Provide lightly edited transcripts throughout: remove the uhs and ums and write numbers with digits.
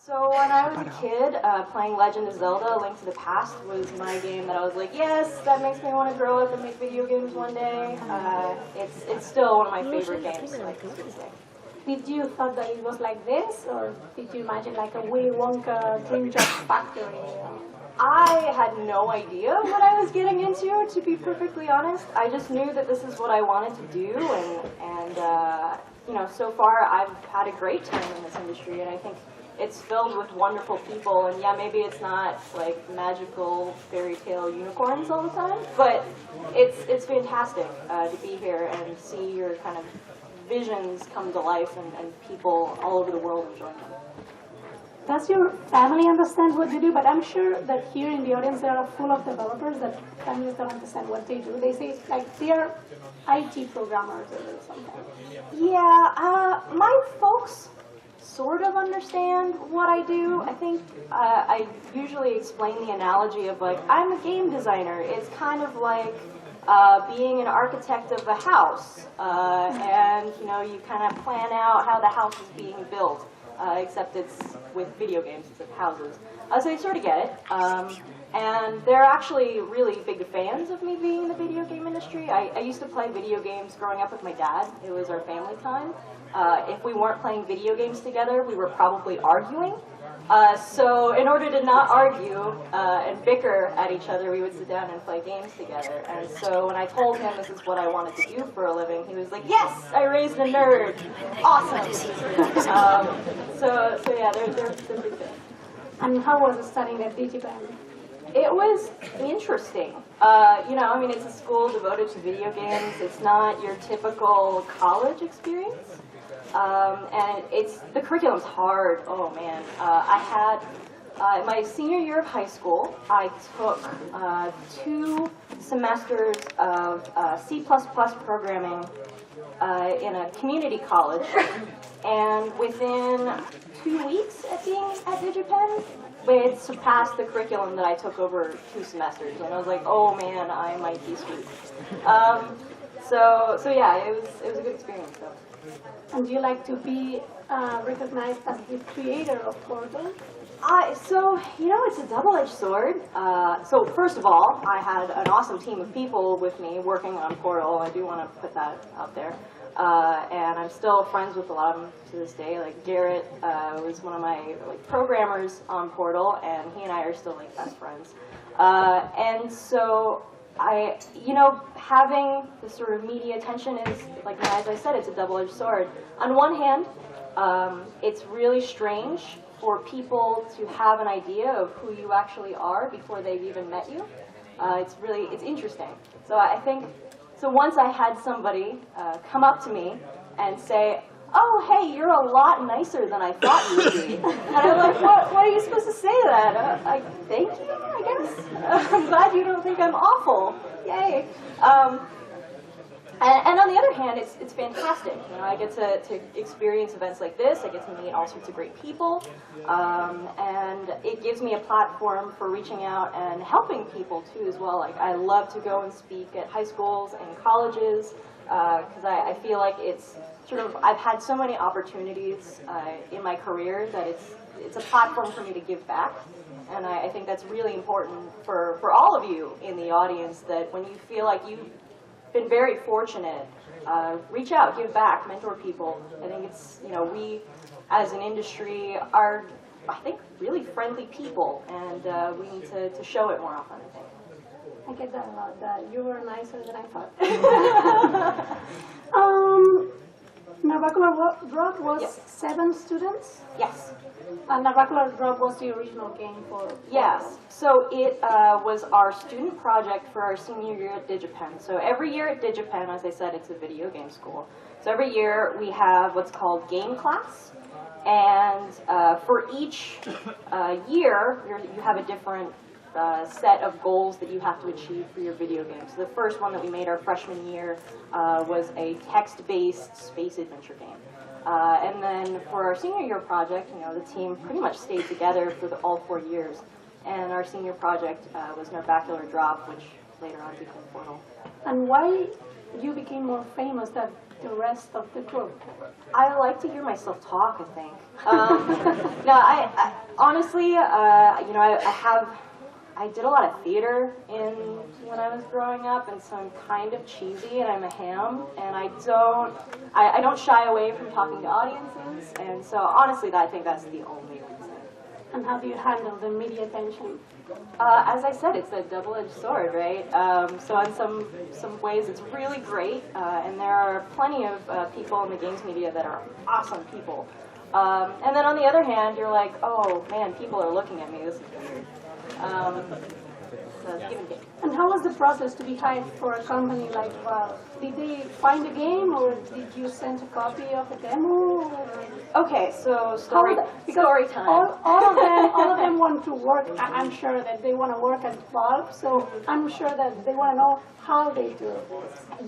So when I was a kid, playing Legend of Zelda: Link to the Past was my game that I was like, yes, that makes me want to grow up and make video games one day. It's still one of my favorite games, like, to this day. Did you thought that it was like this, or did you imagine like a Willy Wonka dream job factory? I had no idea what I was getting into, to be perfectly honest. I just knew that this is what I wanted to do, and you know, so far I've had a great time in this industry, and I think it's filled with wonderful people. And yeah, maybe it's not like magical fairy tale unicorns all the time, but it's fantastic to be here and see your kind of visions come to life and people all over the world enjoying them. Does your family understand what you do? But I'm sure that here in the audience there are full of developers that families don't understand what they do. They say like they're IT programmers or something. Yeah, my folks sort of understand what I do. I think I usually explain the analogy of like, I'm a game designer. It's kind of like being an architect of a house, and you know, you kind of plan out how the house is being built, except it's with video games instead of houses. So you sort of get it. And they're actually really big fans of me being in the video game industry. I used to play video games growing up with my dad. It was our family time. If we weren't playing video games together, we were probably arguing. So in order to not argue and bicker at each other, we would sit down and play games together. And so when I told him this is what I wanted to do for a living, he was like, yes, I raised a nerd. Awesome. So yeah, they're big fans. And how was it studying at DigiBand? It was interesting. You know, I mean, it's a school devoted to video games. It's not your typical college experience. And the curriculum's hard. Oh man. I had, my senior year of high school, I took 2 semesters of C++ programming in a community college. And within 2 weeks of being at DigiPen, it surpassed the curriculum that I took over 2 semesters. And I was like, oh man, I might be screwed. So yeah, it was a good experience though. And do you like to be recognized as the creator of Portal? So, you know, it's a double-edged sword. So first of all, I had an awesome team of people with me working on Portal. I do want to put that out there. And I'm still friends with a lot of them to this day. Like Garrett was one of my programmers on Portal, and he and I are still like best friends. And so you know, having this sort of media attention is, like as I said, it's a double-edged sword. On one hand, it's really strange for people to have an idea of who you actually are before they've even met you. It's interesting. So I think, so once I had somebody come up to me and say, oh, hey, you're a lot nicer than I thought you would be. And I'm like, what are you supposed to say to that? Thank you, I guess. I'm glad you don't think I'm awful. Yay. And on the other hand, it's fantastic. You know, I get to experience events like this. I get to meet all sorts of great people. And it gives me a platform for reaching out and helping people, too, as well. Like, I love to go and speak at high schools and colleges, because I feel like it's sort of, I've had so many opportunities in my career that it's a platform for me to give back. And I think that's really important for all of you in the audience, that when you feel like you've been very fortunate, reach out, give back, mentor people. I think it's, you know, we as an industry are, I think, really friendly people, and we need to show it more often, I think. I get that a lot, that you were nicer than I thought. Narvacular Drop was 7 students? Yes. Narvacular Drop was the original game for... Yes. So it was our student project for our senior year at DigiPen. So every year at DigiPen, as I said, it's a video game school. So every year we have what's called game class. And for each year, you have a different set of goals that you have to achieve for your video game. So the first one that we made our freshman year was a text-based space adventure game. And then for our senior year project, you know, the team pretty much stayed together for all 4 years. And our senior project was Narvacular Drop, which later on became Portal. And why you became more famous than the rest of the group? I like to hear myself talk, I think. No, Honestly, I did a lot of theater when I was growing up, and so I'm kind of cheesy, and I'm a ham, and I don't shy away from talking to audiences, and so honestly, I think that's the only reason. And how do you handle the media attention? As I said, it's a double-edged sword, right? So in some ways, it's really great, and there are plenty of people in the games media that are awesome people. And then on the other hand, you're like, oh man, people are looking at me. This is weird. So it's give and take. And how was the process to be hired for a company like Valve? Did they find a game, or did you send a copy of a demo? Okay, so story time. All of them want to work. I'm sure that they want to work at Valve, so I'm sure that they want to know how they do it.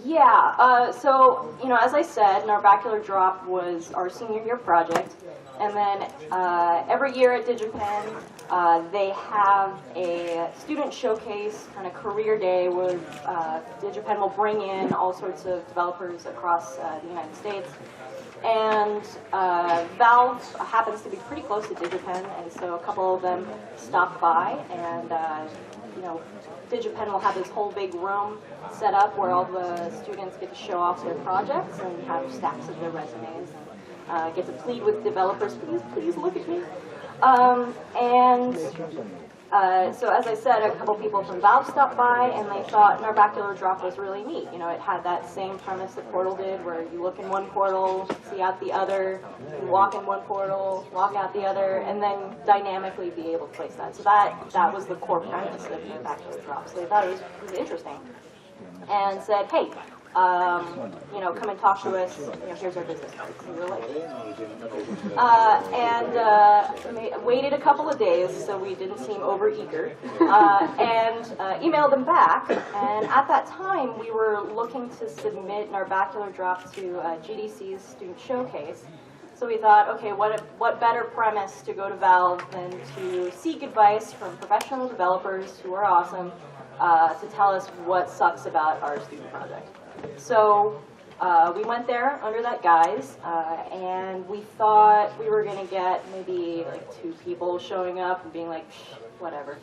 Yeah, so, as I said, Narbacular Drop was our senior year project, and then every year at DigiPen, they have a student showcase, kind of career day, where DigiPen will bring in all sorts of developers across the United States. And Valve happens to be pretty close to DigiPen, and so a couple of them stopped by, and DigiPen will have this whole big room set up where all the students get to show off their projects and have stacks of their resumes and get to plead with developers, please look at me. So as I said, a couple people from Valve stopped by, and they thought Narbacular Drop was really neat. It had that same premise that Portal did, where you look in one portal, see out the other, you walk in one portal, walk out the other, and then dynamically be able to place that. So that was the core premise of Narbacular Drop. So they thought it was interesting, and said, hey, come and talk to us. Here's our business card. So we were like, waited a couple of days so we didn't seem overeager, and emailed them back. And at that time, we were looking to submit Narbacular Drop to GDC's Student Showcase. So we thought, okay, what better premise to go to Valve than to seek advice from professional developers who are awesome to tell us what sucks about our student project. So we went there under that guise, and we thought we were going to get maybe like 2 people showing up and being like, whatever.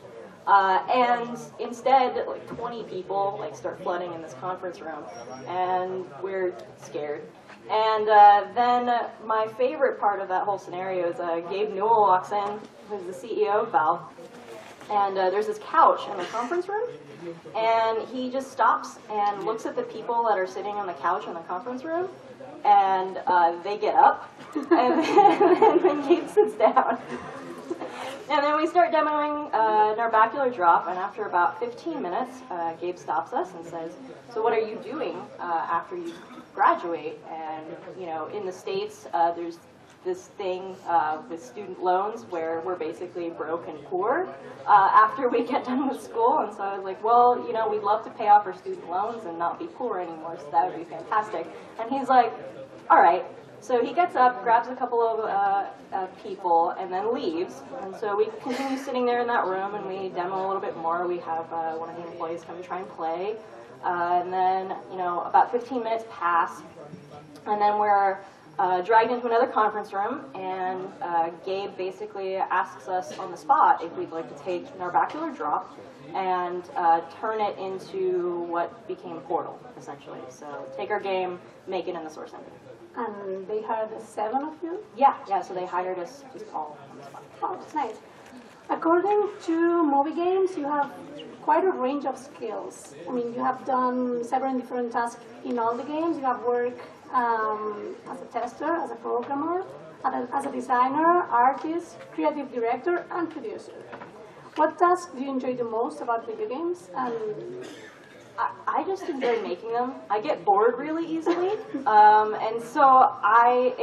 And instead, like 20 people start flooding in this conference room, and we're scared. And then my favorite part of that whole scenario is Gabe Newell walks in, who's the CEO of Valve, and there's this couch in the conference room, and he just stops and looks at the people that are sitting on the couch in the conference room, and they get up, and then Gabe sits down. And then we start demoing Narbacular Drop, and after about 15 minutes, Gabe stops us and says, so what are you doing after you graduate? And, in the States, there's this thing with student loans where we're basically broke and poor after we get done with school. And so I was like, well, we'd love to pay off our student loans and not be poor anymore, so that would be fantastic. And he's like, all right. So he gets up, grabs a couple of people, and then leaves. And so we continue sitting there in that room, and we demo a little bit more. We have one of the employees come and try and play. And then, about 15 minutes pass, and then we're dragged into another conference room, and Gabe basically asks us on the spot if we'd like to take Narbacular Drop and turn it into what became Portal, essentially. So take our game, make it in the source engine. And they hired the 7 of you? Yeah, so they hired us just all on the spot. Oh, that's nice. According to movie games, you have quite a range of skills. I mean, you have done several different tasks in all the games. You have worked as a tester, as a programmer, as a designer, artist, creative director, and producer. What task do you enjoy the most about video games? And I just enjoy making them. I get bored really easily, and so I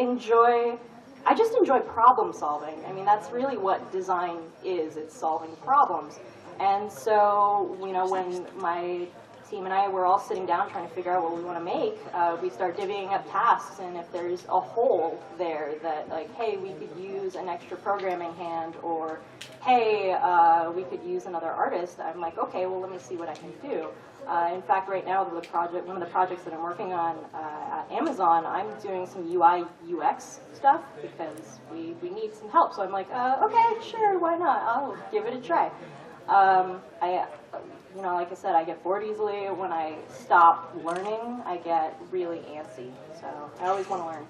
just enjoy problem solving. I mean, that's really what design is. It's solving problems. And so, when my team and I were all sitting down trying to figure out what we want to make, we start divvying up tasks, and if there's a hole there that, like, hey, we could use an extra programming hand, or hey, we could use another artist, I'm like, okay, well, let me see what I can do. In fact, right now, one of the projects that I'm working on at Amazon, I'm doing some UI, UX stuff because we need some help. So I'm like, okay, sure, why not? I'll give it a try. Like I said, I get bored easily. When I stop learning, I get really antsy. So I always want to learn.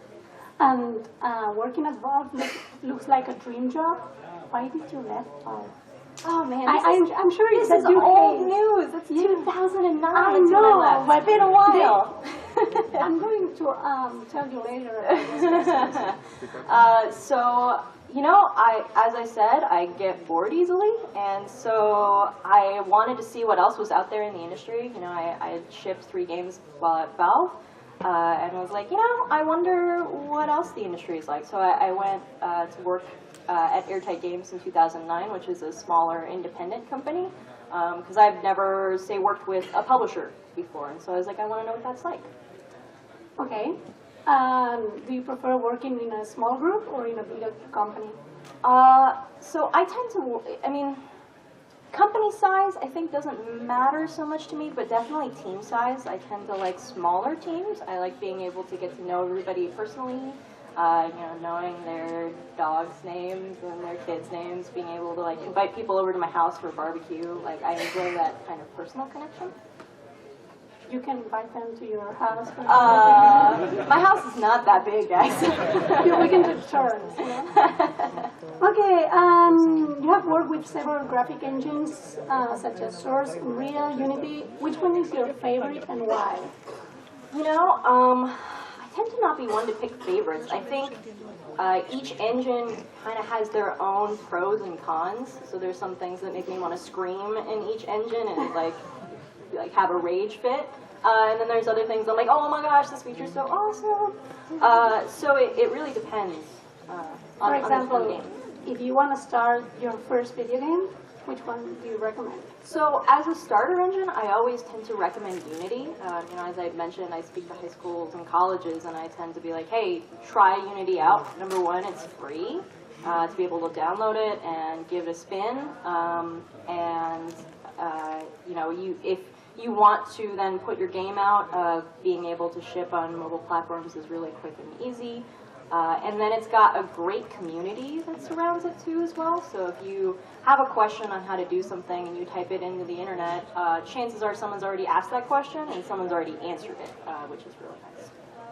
And working at Valve looks like a dream job. Why did you left Valve? Oh man, I'm sure this is old news. It's 2009. I know, but it's been a while. I'm going to tell you later. So, as I said, I get bored easily, and so I wanted to see what else was out there in the industry. I had shipped 3 games while at Valve, and I was like, I wonder what else the industry is like. So I went to work at Airtight Games in 2009, which is a smaller independent company, because I've never, say, worked with a publisher before, and so I was like, I want to know what that's like. Okay. Do you prefer working in a small group or in a bigger company? So I tend to, company size I think doesn't matter so much to me, but definitely team size. I tend to like smaller teams. I like being able to get to know everybody personally, knowing their dogs' names and their kids' names, being able to like invite people over to my house for a barbecue. Like I enjoy that kind of personal connection. You can invite them to your house. My house is not that big, guys. We can take turns. Okay, you have worked with several graphic engines, such as Source, Unreal, Unity. Which one is your favorite and why? I tend to not be one to pick favorites. I think each engine kind of has their own pros and cons. So there's some things that make me want to scream in each engine and like have a rage fit. And then there's other things I'm like, oh my gosh, this feature's so awesome. So it really depends For example, if you want to start your first video game, which one do you recommend? So as a starter engine, I always tend to recommend Unity. As I mentioned, I speak to high schools and colleges, and I tend to be like, hey, try Unity out. Number one, it's free to be able to download it and give it a spin. If you want to then put your game out, being able to ship on mobile platforms is really quick and easy. And then it's got a great community that surrounds it too as well. So if you have a question on how to do something and you type it into the internet, chances are someone's already asked that question and someone's already answered it, which is really nice.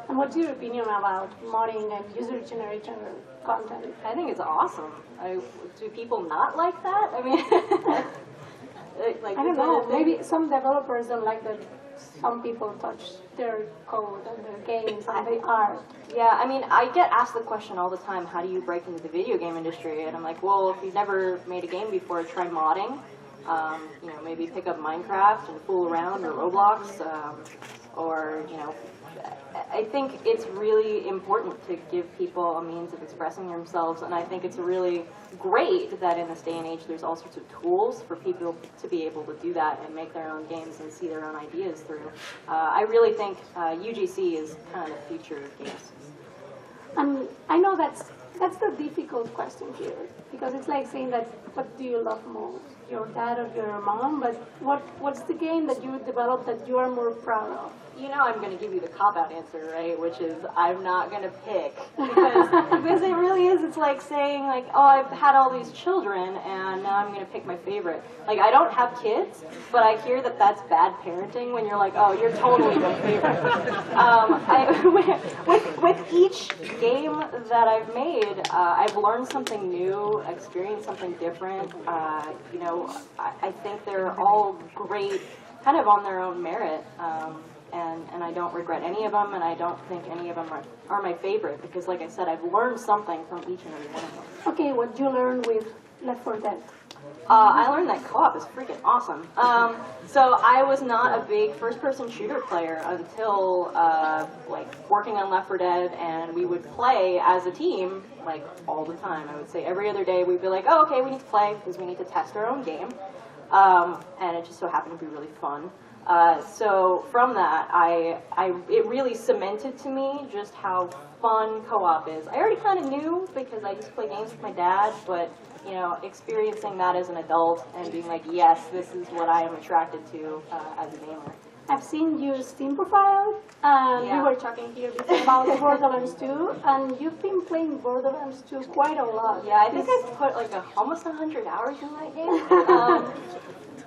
And what's your opinion about modding and user-generated content? I think it's awesome. Do people not like that? I mean... I don't know, maybe some developers don't like that some people touch their code and their games and their art. Yeah, I get asked the question all the time, how do you break into the video game industry? And I'm like, well, if you've never made a game before, try modding. Maybe pick up Minecraft and fool around, or Roblox, I think it's really important to give people a means of expressing themselves, and I think it's really great that in this day and age there's all sorts of tools for people to be able to do that and make their own games and see their own ideas through. I really think UGC is kind of the future of games. And I know that's the difficult question here, because it's like saying that, what do you love most, your dad or your mom? But what's the game that you developed that you are more proud of? I'm going to give you the cop-out answer, right? Which is, I'm not going to pick. Because it really is, it's like saying, like, oh, I've had all these children, and now I'm going to pick my favorite. Like, I don't have kids, but I hear that that's bad parenting when you're like, oh, you're totally my favorite. With each game that I've made, I've learned something new, experienced something different. I think they're all great, kind of on their own merit. And I don't regret any of them, and I don't think any of them are my favorite, because like I said, I've learned something from each and every one of them. Okay, what did you learn with Left 4 Dead? I learned that co-op is freaking awesome. So I was not a big first-person shooter player until working on Left 4 Dead, and we would play as a team all the time. I would say every other day we'd be like, oh, okay, we need to play because we need to test our own game, and it just so happened to be really fun. So from that, it really cemented to me just how fun co-op is. I already kind of knew because I used to play games with my dad, but you know, experiencing that as an adult and being like, yes, this is what I am attracted to as a gamer. I've seen your Steam profile, and we were talking here before about Borderlands 2, and you've been playing Borderlands 2 quite a lot. Yeah, I think I've put like almost 100 hours in that game.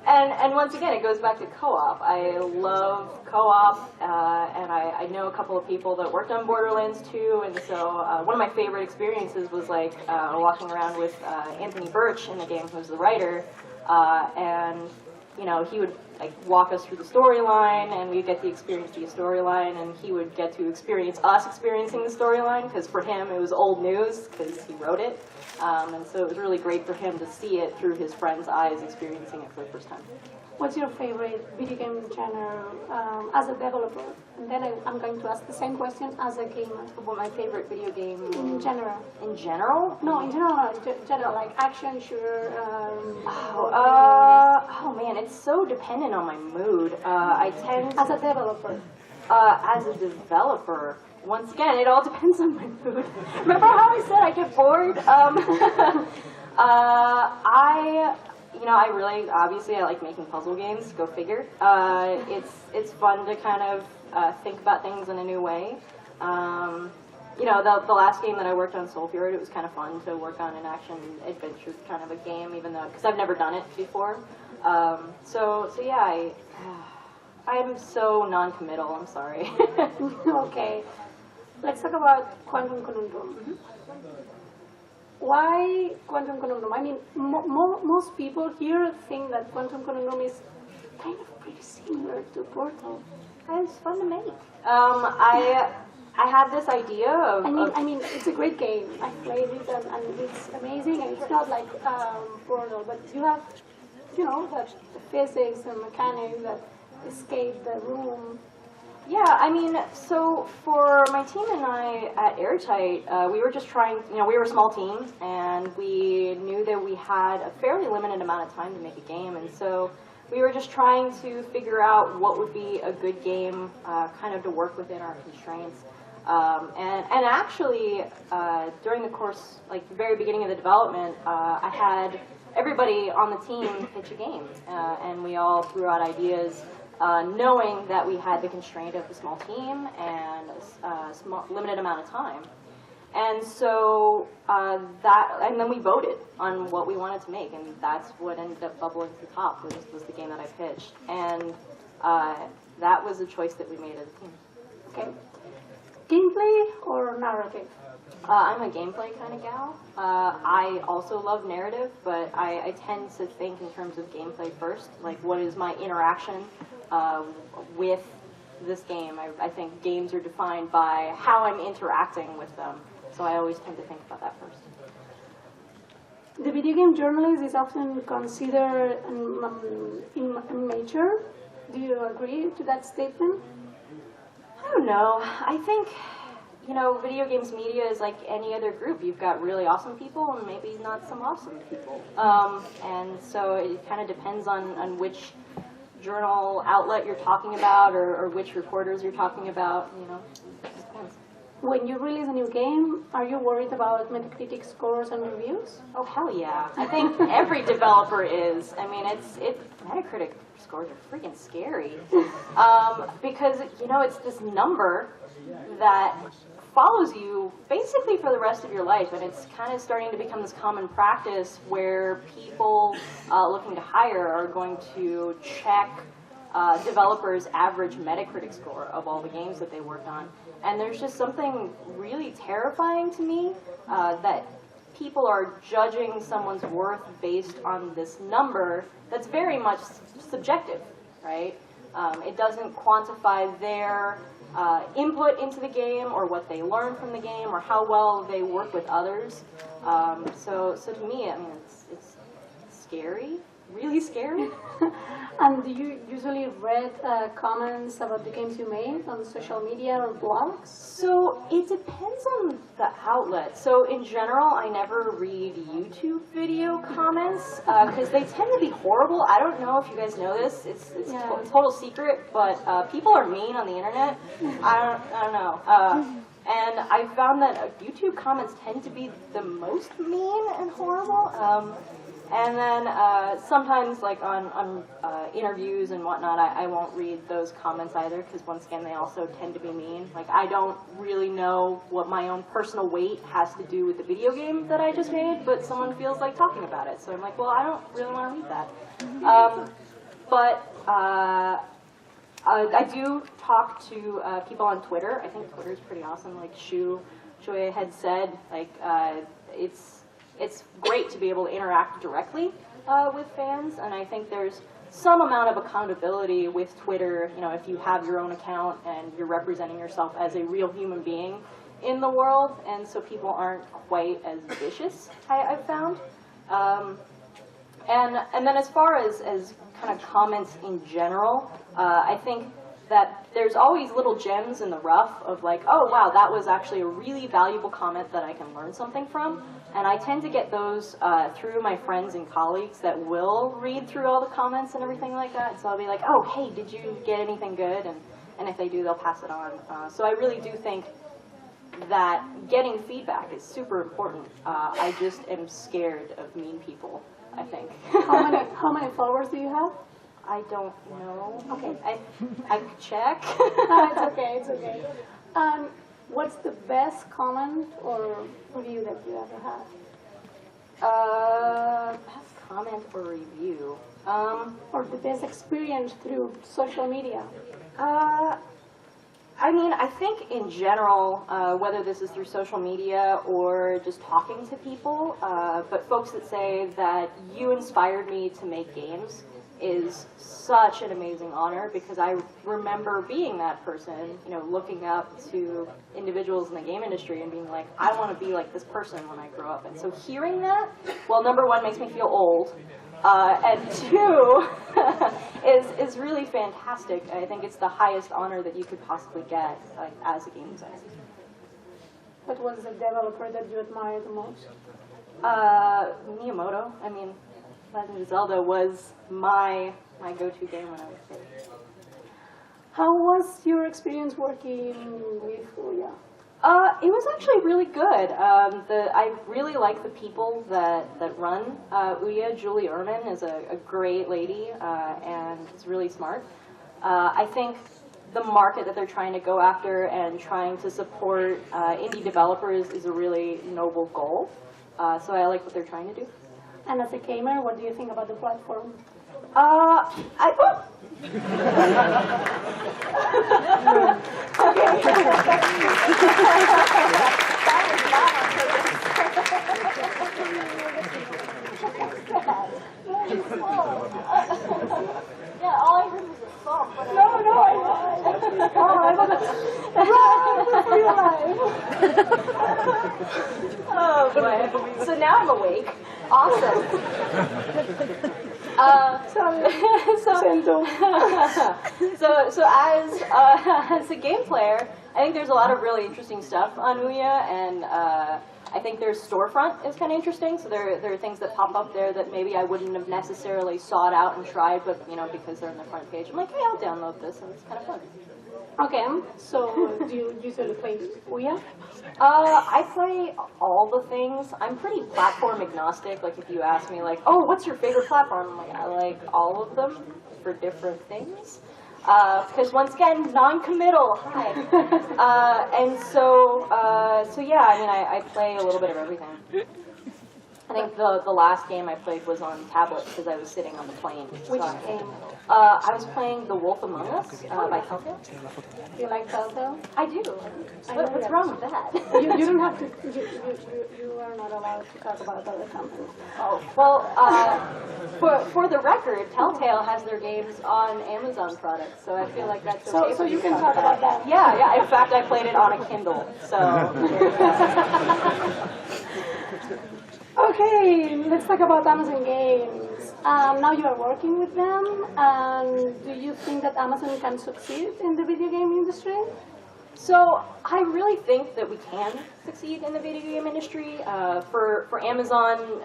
And once again, it goes back to co-op. I love co-op, and I know a couple of people that worked on Borderlands 2, and so one of my favorite experiences was like walking around with Anthony Birch in the game, who's the writer, and you know, he would like walk us through the storyline, and we'd get to experience the storyline, and he would get to experience us experiencing the storyline, because for him it was old news, because he wrote it. And so it was really great for him to see it through his friend's eyes, experiencing it for the first time. What's your favorite video game genre as a developer? And then I'm going to ask the same question as a gamer. What my favorite video game? In general. In general? No, in general, no. In general, like action, shooter. Oh man, it's so dependent on my mood. I tend to, as a developer. As a developer. Once again, it all depends on my mood. Remember how I said I get bored? I really, obviously, I like making puzzle games. Go figure. It's fun to kind of think about things in a new way. You know, the last game that I worked on, Soul Fury, it was kind of fun to work on an action adventure kind of a game, even though because I've never done it before. So yeah, I'm so non-committal. I'm sorry. Okay. Let's talk about Quantum Conundrum. Mm-hmm. Why Quantum Conundrum? I mean, most people here think that Quantum Conundrum is kind of pretty similar to Portal. And it's fun to make. I had this idea of... I mean, it's a great game. I played it and it's amazing, and it's not like Portal, but you have, you know, the physics and mechanics that escape the room. Yeah, I mean, so for my team and I at Airtight, we were just trying, you know, we were a small team, and we knew that we had a fairly limited amount of time to make a game, and so we were just trying to figure out what would be a good game kind of to work within our constraints. And actually, during the course, like the very beginning of the development, I had everybody on the team pitch a game, and we all threw out ideas. Knowing that we had the constraint of a small team and a limited amount of time. And so and then we voted on what we wanted to make, and that's what ended up bubbling to the top, was the game that I pitched. And that was a choice that we made as a team. Okay. Gameplay or narrative? I'm a gameplay kind of gal. I also love narrative, but I tend to think in terms of gameplay first. Like, what is my interaction with this game? I think games are defined by how I'm interacting with them, so I always tend to think about that first. The video game journalist is often considered immature. Do you agree to that statement? I don't know. I think, you know, video games media is like any other group. You've got really awesome people and maybe not some awesome people. And so it kind of depends on which journal outlet you're talking about or which reporters you're talking about, you know. It just depends. When you release a new game, are you worried about Metacritic scores and reviews? Oh, hell yeah. I think every developer is. I mean, Metacritic scores are freaking scary. Because, you know, it's this number that follows you basically for the rest of your life, and it's kind of starting to become this common practice where people looking to hire are going to check developers' average Metacritic score of all the games that they worked on. And there's just something really terrifying to me that people are judging someone's worth based on this number that's very much subjective, right? It doesn't quantify their input into the game or what they learn from the game or how well they work with others. So to me, I mean, it's scary, really scary. And do you usually read comments about the games you made on social media or blogs? So it depends on the outlet. So in general, I never read YouTube video comments because they tend to be horrible. I don't know if you guys know this. It's total secret, but people are mean on the internet. I don't know. And I found that YouTube comments tend to be the most mean and horrible. And then sometimes, like on interviews and whatnot, I won't read those comments either, because once again, they also tend to be mean. Like, I don't really know what my own personal weight has to do with the video game that I just made, but someone feels like talking about it. So I'm like, well, I don't really want to read that. I do talk to people on Twitter. I think Twitter's pretty awesome. Like Shui had said, like it's great to be able to interact directly with fans, and I think there's some amount of accountability with Twitter. You know, if you have your own account and you're representing yourself as a real human being in the world, and so people aren't quite as vicious. I've found. And then as far as kind of comments in general, I think that there's always little gems in the rough of like, oh wow, that was actually a really valuable comment that I can learn something from. And I tend to get those through my friends and colleagues that will read through all the comments and everything like that. So I'll be like, oh hey, did you get anything good? And if they do, they'll pass it on. So I really do think that getting feedback is super important. I just am scared of mean people, I think. How many followers do you have? I don't know. Okay. I could check. No, it's okay, it's okay. What's the best comment or review that you ever had? Best comment or review? Or the best experience through social media? I mean, I think in general, whether this is through social media or just talking to people, but folks that say that you inspired me to make games is such an amazing honor, because I remember being that person, you know, looking up to individuals in the game industry and being like, I want to be like this person when I grow up. And so hearing that, well, number one, makes me feel old, and two, is really fantastic. I think it's the highest honor that you could possibly get, like, as a game designer. What was the developer that you admired the most? Miyamoto. I mean, Legend of Zelda was my go-to game when I was a kid. How was your experience working with Ouya? It was actually really good. I really like the people that run Ouya. Julie Ehrman is a great lady and is really smart. I think the market that they're trying to go after and trying to support indie developers is a really noble goal. So I like what they're trying to do. And as a gamer, what do you think about the platform? Yeah, all I heard was a song. No, I Oh boy. So now I'm awake. Awesome. So as a game player, I think there's a lot of really interesting stuff on Ouya, and I think their storefront is kind of interesting. So there are things that pop up there that maybe I wouldn't have necessarily sought out and tried, but you know, because they're on the front page, I'm like, hey, I'll download this, and it's kind of fun. Okay, so do you usually play Ouya? I play all the things. I'm pretty platform agnostic. Like if you ask me, like, oh, what's your favorite platform? I'm like, I like all of them for different things. Because once again, non-committal. Hi. And so yeah. I mean, I play a little bit of everything. I think the last game I played was on tablet because I was sitting on the plane. Which game? I was playing The Wolf Among Us by Telltale. You like Telltale? I do. What's wrong with that? You don't have to. You are not allowed to talk about other companies. Oh well. For the record, Telltale has their games on Amazon products, so I feel like that's okay. So you can talk about that. Yeah. In fact, I played it on a Kindle. So. Okay, let's talk about Amazon Games. Now you are working with them, and do you think that Amazon can succeed in the video game industry? So I really think that we can succeed in the video game industry. For Amazon,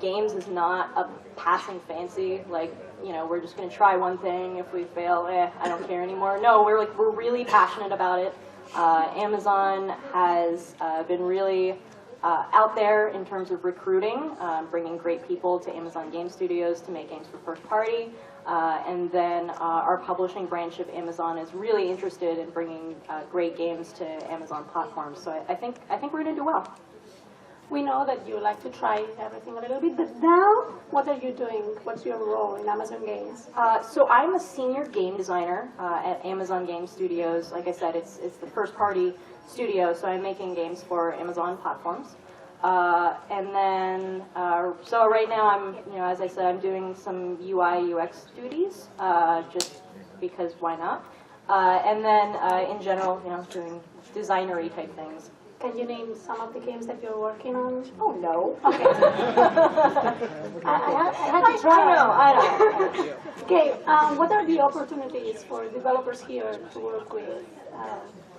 games is not a passing fancy. Like, you know, we're just going to try one thing. If we fail, I don't care anymore. No, we're really passionate about it. Amazon has been really out there in terms of recruiting, bringing great people to Amazon Game Studios to make games for first party. And then our publishing branch of Amazon is really interested in bringing great games to Amazon platforms. So I think we're going to do well. We know that you like to try everything a little bit, but now, what are you doing? What's your role in Amazon Games? So I'm a senior game designer at Amazon Game Studios. Like I said, it's the first party studio, so I'm making games for Amazon platforms. And then, so right now I'm, as I said, I'm doing some UI UX duties, just because why not? And then in general, doing designery type things. Can you name some of the games that you're working on? Oh, no. Okay. I had to try. I know. Okay, what are the opportunities for developers here to work with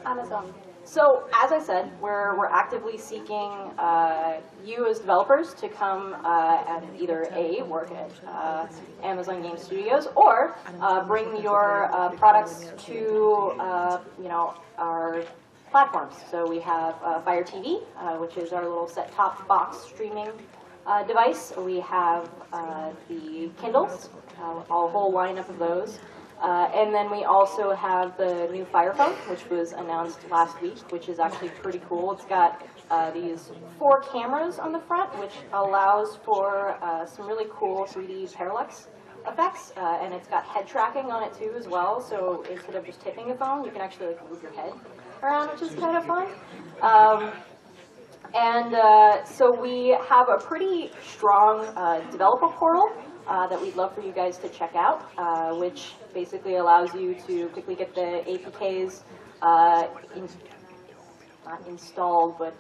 Amazon? So, as I said, we're actively seeking you as developers to come and either A, work at Amazon Game Studios, or bring your products to, our platforms. So we have Fire TV, which is our little set-top box streaming device. We have the Kindles, a whole lineup of those. And then we also have the new Fire Phone, which was announced last week, which is actually pretty cool. It's got these 4 cameras on the front, which allows for some really cool 3D parallax effects, and it's got head tracking on it too as well. So instead of just tipping a phone, you can actually move your head around, which is kind of fun. So we have a pretty strong developer portal that we'd love for you guys to check out, which basically allows you to quickly get the APKs not installed, but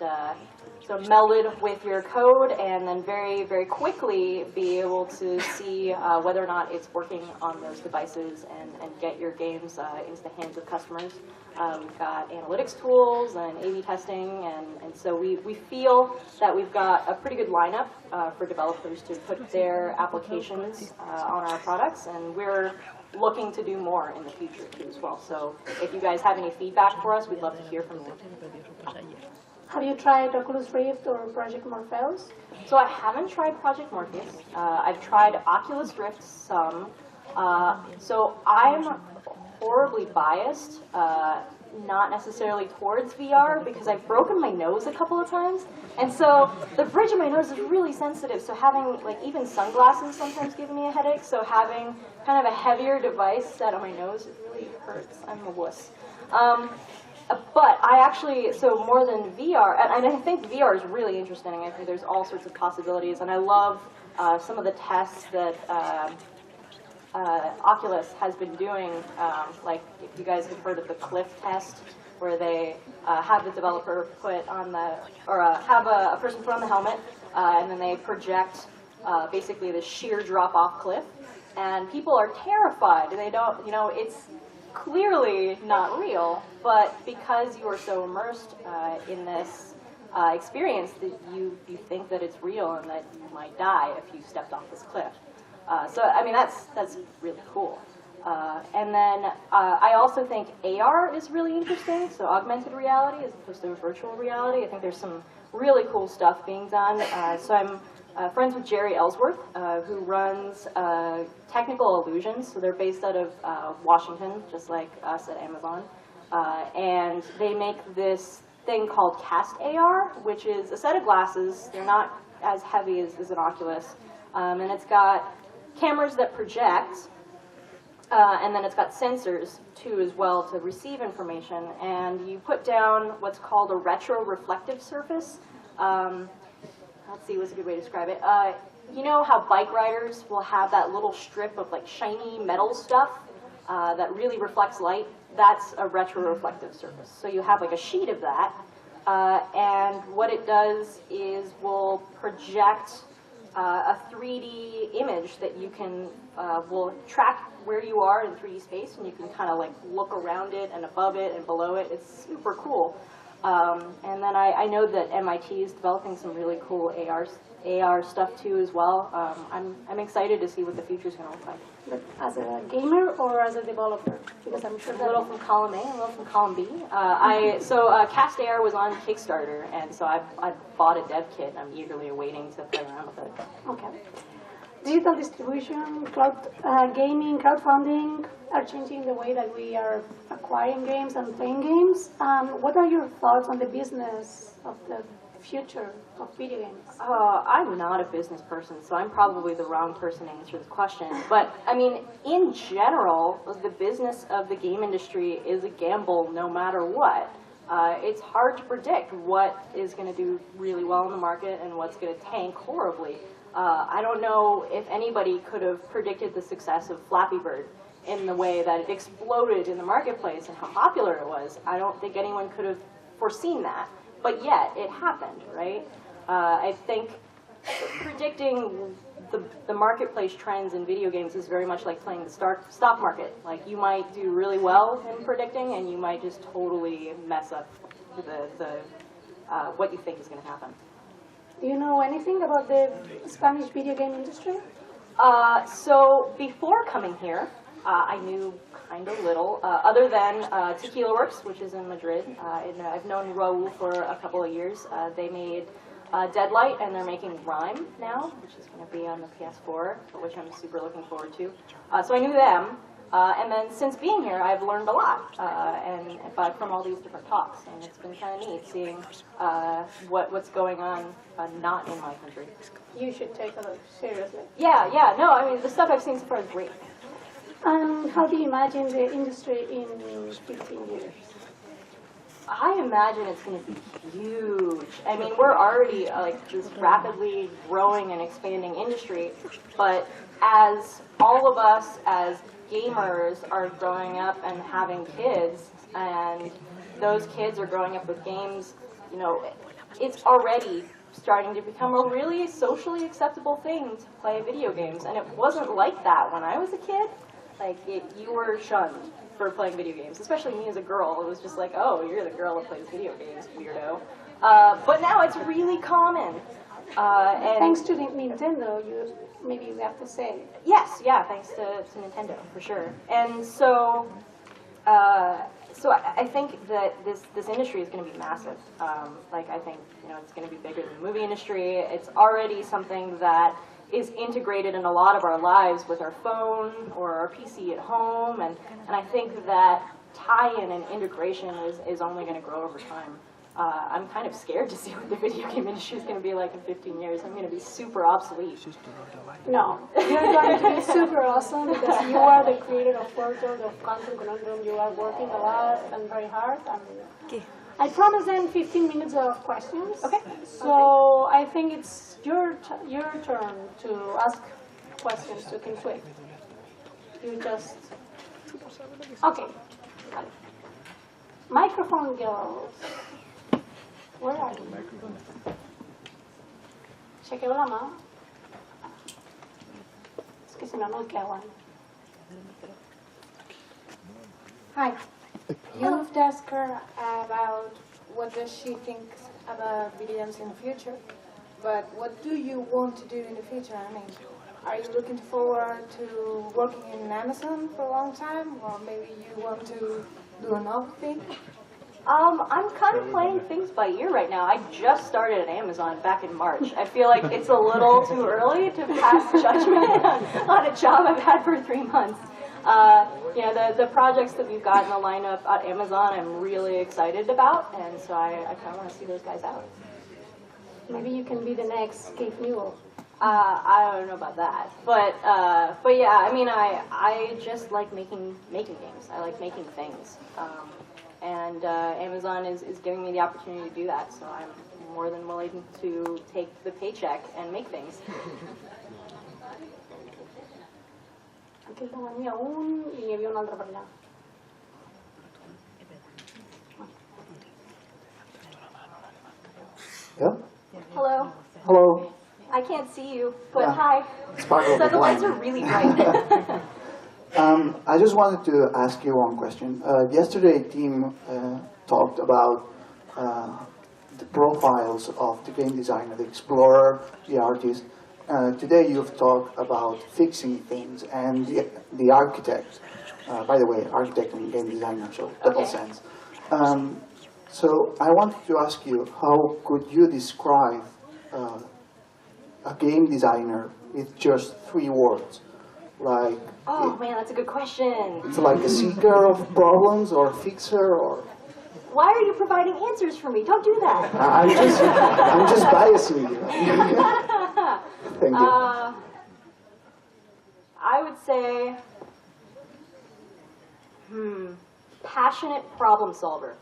so melded with your code, and then very, very quickly be able to see whether or not it's working on those devices and get your games into the hands of customers. We've got analytics tools and A/B testing, and so we feel that we've got a pretty good lineup for developers to put their applications on our products, and we're looking to do more in the future too as well. So if you guys have any feedback for us, we'd love to hear from you. Have you tried Oculus Rift or Project Morpheus? So I haven't tried Project Morpheus. I've tried Oculus Rift some. So I'm horribly biased, not necessarily towards VR, because I've broken my nose a couple of times, and so the bridge of my nose is really sensitive, so having, even sunglasses sometimes give me a headache, so having kind of a heavier device set on my nose, it really hurts. I'm a wuss. But I actually, so more than VR, and I think VR is really interesting. I think there's all sorts of possibilities, and I love some of the tests that Oculus has been doing, like if you guys have heard of the cliff test, where they have the developer put on the, or have a person put on the helmet, and then they project basically the sheer drop-off cliff, and people are terrified. They don't, it's clearly not real, but because you are so immersed in this experience, that you think that it's real and that you might die if you stepped off this cliff. So, I mean, that's really cool. And then I also think AR is really interesting, so augmented reality as opposed to virtual reality. I think there's some really cool stuff being done. So I'm friends with Jerry Ellsworth, who runs Technical Illusions. So they're based out of Washington, just like us at Amazon. And they make this thing called Cast AR, which is a set of glasses. They're not as heavy as an Oculus. And it's got cameras that project, and then it's got sensors too as well to receive information. And you put down what's called a retro-reflective surface. Let's see, what's a good way to describe it? You know how bike riders will have that little strip of shiny metal stuff that really reflects light? That's a retro-reflective surface. So you have a sheet of that, and what it does is will project a 3D image that you can, will track where you are in 3D space, and you can kind of look around it and above it and below it. It's super cool. And then I know that MIT is developing some really cool AR AR stuff too as well. I'm excited to see what the future is going to look like. But as a gamer or as a developer? Because I'm sure A little from column A, a little from column B. Cast AR was on Kickstarter, and so I bought a dev kit. I'm eagerly awaiting to play around with it. Okay. Digital distribution, cloud gaming, crowdfunding are changing the way that we are acquiring games and playing games. What are your thoughts on the business of the future of video games? I'm not a business person, so I'm probably the wrong person to answer this question. But, I mean, in general, the business of the game industry is a gamble no matter what. It's hard to predict what is going to do really well in the market and what's going to tank horribly. I don't know if anybody could have predicted the success of Flappy Bird in the way that it exploded in the marketplace and how popular it was. I don't think anyone could have foreseen that. But yet, it happened, right? I think predicting the marketplace trends in video games is very much like playing the stock market. Like, you might do really well in predicting, and you might just totally mess up what you think is going to happen. Do you know anything about the Spanish video game industry? So before coming here, I knew kind of little, other than Tequila Works, which is in Madrid. I've known Raul for a couple of years. They made Deadlight, and they're making Rhyme now, which is going to be on the PS4, which I'm super looking forward to. So I knew them. And then since being here, I've learned a lot, but from all these different talks, and it's been kind of neat seeing what's going on not in my country. You should take a look, seriously. Yeah, no, I mean, the stuff I've seen so far is great. And how do you imagine the industry in 15 years? I imagine it's going to be huge. I mean, we're already like this rapidly growing and expanding industry, but as all of us as gamers are growing up and having kids, and those kids are growing up with games, you know, it's already starting to become a really socially acceptable thing to play video games. And it wasn't like that when I was a kid. Like, you were shunned for playing video games, especially me as a girl. It was just like, oh, you're the girl that plays video games, weirdo. But now it's really common. And thanks to Nintendo, maybe you have to say. Yes, yeah, thanks to Nintendo, for sure. And so I think that this industry is going to be massive. I think, you know, it's going to be bigger than the movie industry. It's already something that is integrated in a lot of our lives with our phone or our PC at home, and I think that tie-in and integration is only going to grow over time. I'm kind of scared to see what the video game industry is going to be like in 15 years. I'm going to be super obsolete. No, you're going to be super awesome because you are the creator of Portal, of Quantum Conundrum. You are working a lot and very hard. And I promised them 15 minutes of questions. Okay. So I think it's your turn to ask questions to Kim Swift. You just... Okay. Microphone girls. Where are you? Chequeo la mano. Es que si no, no quedan. Hi. You've asked her about what does she think about video games in the future, but what do you want to do in the future? I mean, are you looking forward to working in Amazon for a long time, or maybe you want to do another thing? I'm kind of playing things by ear right now. I just started at Amazon back in March. I feel like it's a little too early to pass judgment on a job I've had for 3 months. You know, the projects that we've got in the lineup at Amazon I'm really excited about, and so I kind of want to see those guys out. Maybe you can be the next Gabe Newell. I don't know about that, but yeah, I mean, I just like making games. I like making things. And Amazon is giving me the opportunity to do that, so I'm more than willing to take the paycheck and make things. Aquí tenía y hi havia un altre per allà. Yeah? Hello. Hello. I can't see you, but Yeah. hi. Sparkle So the lights blind. are really bright. I just wanted to ask you one question. Yesterday, team talked about the profiles of the game designer, the explorer, the artist. Today you've talked about fixing things and the architect. By the way, architect and game designer, so double sense. So I wanted to ask you, how could you describe a game designer with just 3 words? Like, Oh man, that's a good question. it's like a seeker of problems or a fixer or... Why are you providing answers for me? Don't do that. I'm just biasing you. Thank you. I would say, passionate problem solver.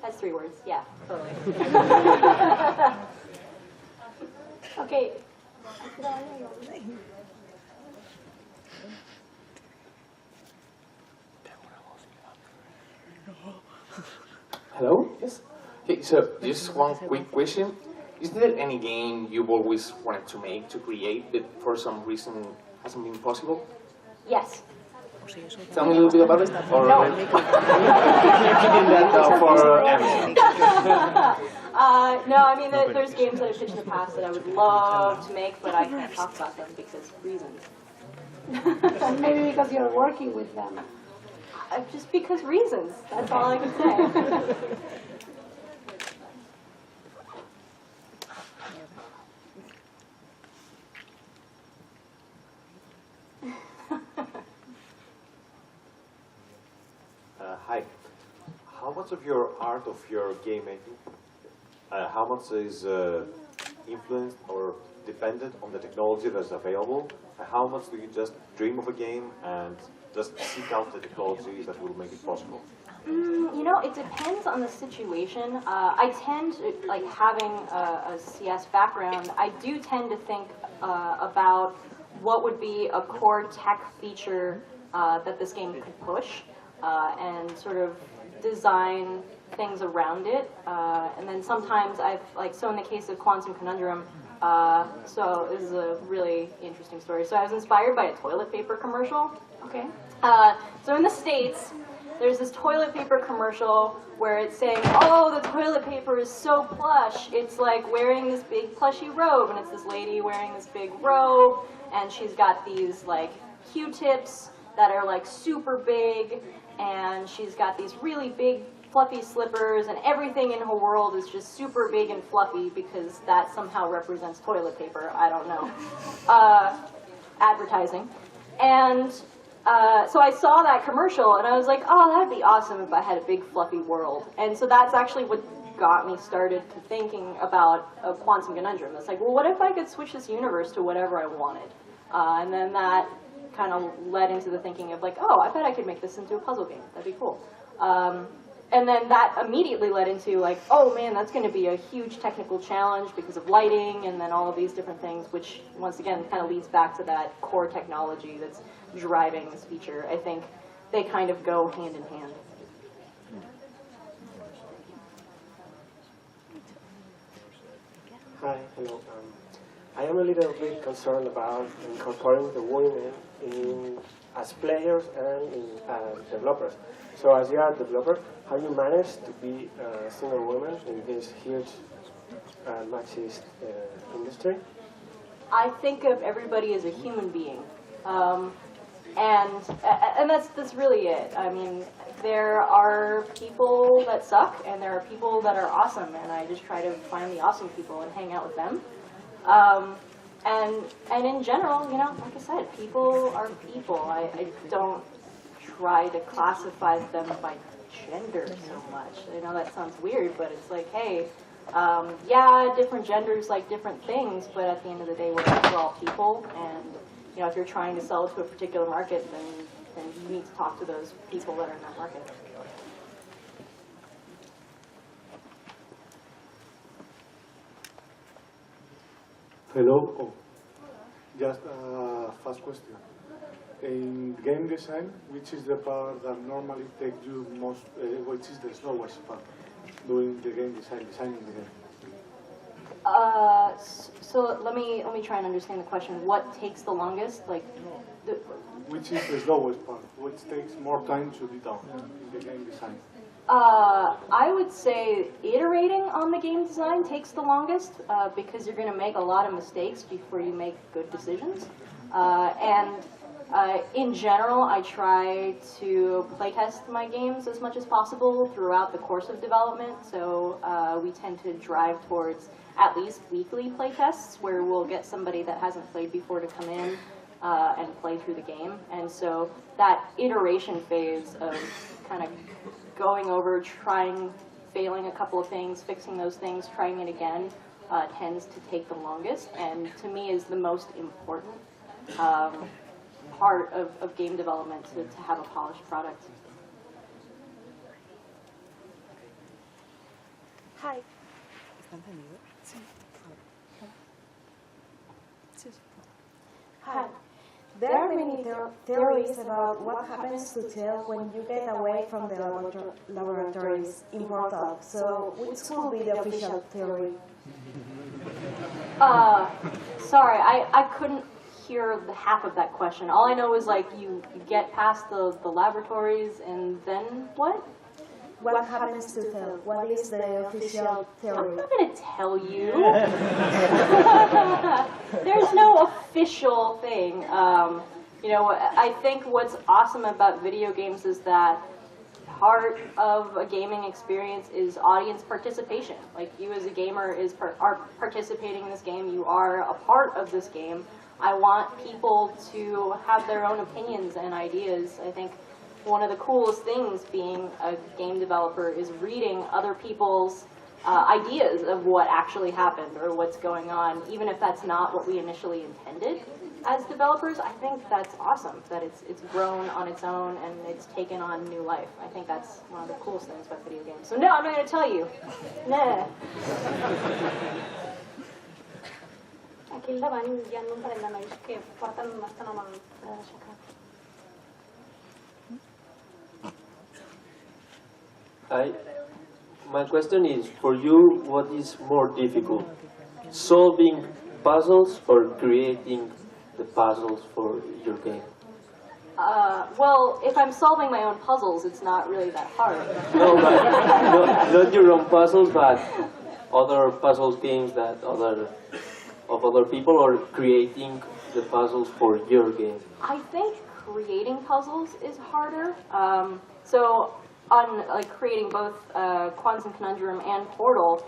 That's 3 words, yeah, totally. Okay. Hello? Yes. Okay, so just one quick question. Is there any game you've always wanted to make, to create, that for some reason hasn't been possible? Yes. Tell me a little bit about it. Or No. you're keeping that for Amazon. No, I mean, there's games that I've pitched in the past that I would love to make, but I can't talk about them because reasons. Maybe because you're working with them. Just because reasons. That's all I can say. Hi. How much of your art, of your game making, how much is influenced or dependent on the technology that's available? And how much do you just dream of a game and just seek out the technology that will make it possible? You know, it depends on the situation. I tend to, like, having a CS background, I do tend to think about what would be a core tech feature that this game could push, and sort of design things around it. And then sometimes so in the case of Quantum Conundrum, so this is a really interesting story. So I was inspired by a toilet paper commercial. Okay. So in the States, there's this toilet paper commercial where it's saying, oh, the toilet paper is so plush. It's like wearing this big plushy robe, and it's this lady wearing this big robe, and she's got these like Q-tips that are like super big, and she's got these really big fluffy slippers, and everything in her world is just super big and fluffy because that somehow represents toilet paper. I don't know. Advertising. And so I saw that commercial, and I was like, oh, that'd be awesome if I had a big fluffy world. And so that's actually what got me started to thinking about a Quantum Conundrum. It's like, well, what if I could switch this universe to whatever I wanted? And then that kind of led into the thinking of like, oh, I bet I could make this into a puzzle game. That'd be cool. And then that immediately led into like, oh man, that's going to be a huge technical challenge because of lighting and then all of these different things, which once again kind of leads back to that core technology that's driving this feature. I think they kind of go hand in hand. Hi, hello. I am a little bit concerned about incorporating the women as players and as developers. So as you are a developer, how you manage to be a single woman in this huge machist industry? I think of everybody as a human being. And that's really it. I mean, there are people that suck, and there are people that are awesome, and I just try to find the awesome people and hang out with them. And in general, you know, like I said, people are people. I don't try to classify them by gender so much. I know that sounds weird, but it's like, hey, yeah, different genders like different things, but at the end of the day, we're all people, and you know, if you're trying to sell to a particular market, then you need to talk to those people that are in that market. Hello. Oh, just a fast question. In game design, which is the part that normally takes you most, which is the slowest part, doing the game design, designing the game? So let me try and understand the question. What takes the longest? Like, Which is the slowest part? Which takes more time to be done in the game design? I would say iterating on the game design takes the longest because you're going to make a lot of mistakes before you make good decisions. In general, I try to playtest my games as much as possible throughout the course of development. So we tend to drive towards at least weekly playtests where we'll get somebody that hasn't played before to come in and play through the game. And so that iteration phase of kind of going over, trying, failing a couple of things, fixing those things, trying it again, tends to take the longest, and to me is the most important part of game development to have a polished product. Hi. Hi. There are many theories about what happens to Tail when you get away from the laboratories in Portal. So, which will be the official theory? Sorry, I couldn't hear the half of that question. All I know is like you get past the laboratories and then what? What happens to Tail? What is the official theory? I'm not going to tell you. There's no official thing. You know, I think what's awesome about video games is that part of a gaming experience is audience participation. Like you as a gamer are participating in this game. You are a part of this game. I want people to have their own opinions and ideas. I think one of the coolest things being a game developer is reading other people's ideas of what actually happened or what's going on, even if that's not what we initially intended as developers. I think that's awesome, that it's grown on its own and it's taken on new life. I think that's one of the coolest things about video games. So no, I'm not going to tell you. Nah. Aquí el davant hi ha un parell de nois que estan amb el aixecat. My question is, for you, what is more difficult? Solving puzzles or creating the puzzles for your game? Well, if I'm solving my own puzzles, it's not really that hard. No, but not your own puzzles, but other puzzle games that other people, or creating the puzzles for your game? I think creating puzzles is harder. So on creating both Quantum Conundrum and Portal,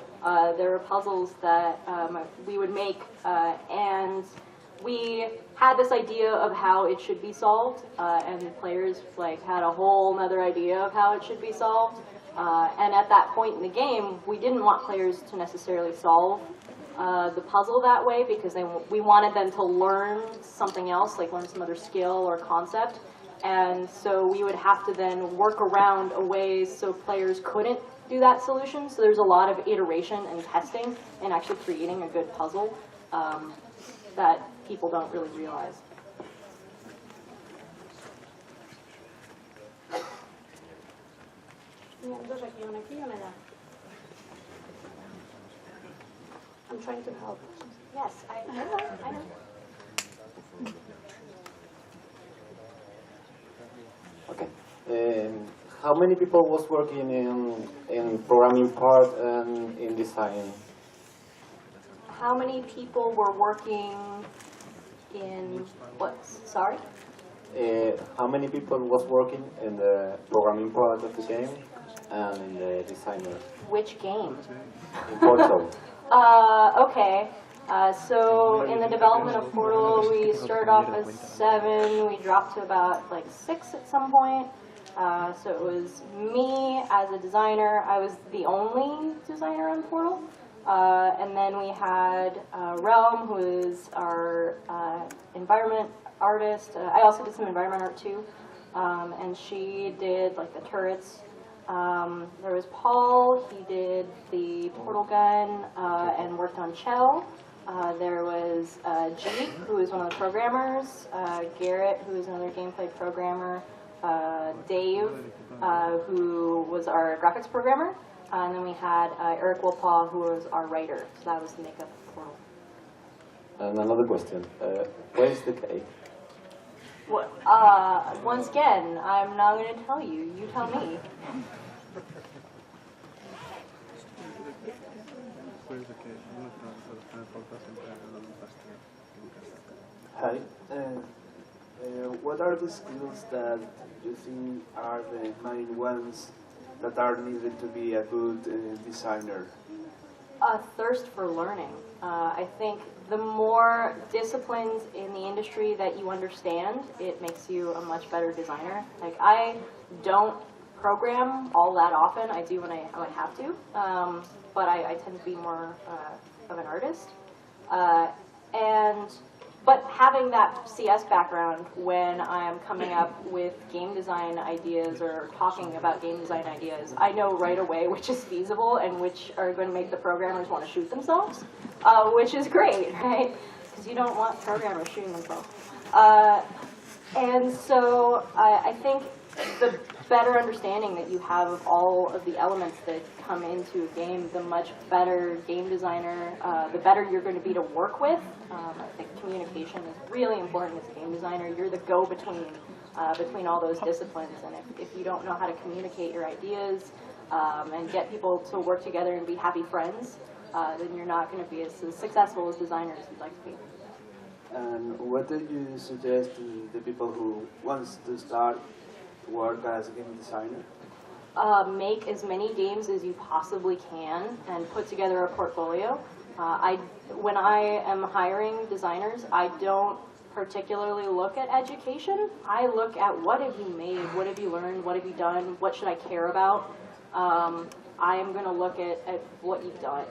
there are puzzles that we would make, and we had this idea of how it should be solved, and the players had a whole other idea of how it should be solved. And at that point in the game, we didn't want players to necessarily solve the puzzle that way, because we wanted them to learn something else, like learn some other skill or concept. And so we would have to then work around a way so players couldn't do that solution. So there's a lot of iteration and testing and actually creating a good puzzle that people don't really realize. I'm trying to help. Yes, I know. Okay. How many people was working in programming part and in design? How many people were working in what? Sorry? How many people was working in the programming part of the game and in the designer? Which game? In Portal. Okay. So in the development of Portal, we started off as 7. We dropped to about 6 at some point. So it was me as a designer. I was the only designer on Portal. And then we had Realm, who is our environment artist. I also did some environment art too. And she did the turrets. There was Paul. He did the portal gun and worked on Chell. There was G, who is one of the programmers, Garrett, who is another gameplay programmer, Dave, who was our graphics programmer, and then we had Eric Wolpaw, who was our writer. So that was the makeup of Portal. And another question, where is the cake? Once again, I'm not going to tell you. You tell me. Hi. What are the skills that you think are the main ones that are needed to be a good designer? A thirst for learning. I think the more disciplines in the industry that you understand, it makes you a much better designer. Like, I don't program all that often. I do when I have to, but I tend to be more of an artist. But having that CS background when I'm coming up with game design ideas or talking about game design ideas, I know right away which is feasible and which are going to make the programmers want to shoot themselves, which is great, right? Because you don't want programmers shooting themselves. And so I think the better understanding that you have of all of the elements that come into a game, the much better game designer, the better you're going to be to work with. I think communication is really important as a game designer. You're the go-between between all those disciplines, and if you don't know how to communicate your ideas and get people to work together and be happy friends, then you're not going to be as successful as designers you'd like to be. And what do you suggest to the people who wants to start work as a game designer? Make as many games as you possibly can and put together a portfolio. When I am hiring designers, I don't particularly look at education. I look at what have you made, what have you learned, what have you done, what should I care about. I am going to look at what you've done.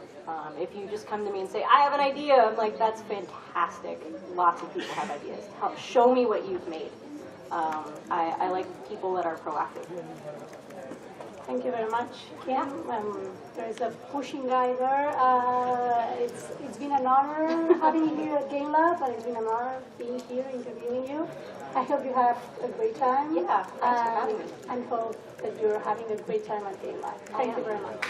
If you just come to me and say, I have an idea, I'm like, that's fantastic. Lots of people have ideas. Show me what you've made. I like people that are proactive. Thank you very much, Kim. There is a pushing guy there. It's been an honor having you here at Gamelab, and it's been an honor being here interviewing you. I hope you have a great time. Yeah, thanks for having me. And hope that you're having a great time at Gamelab. Thank you very much.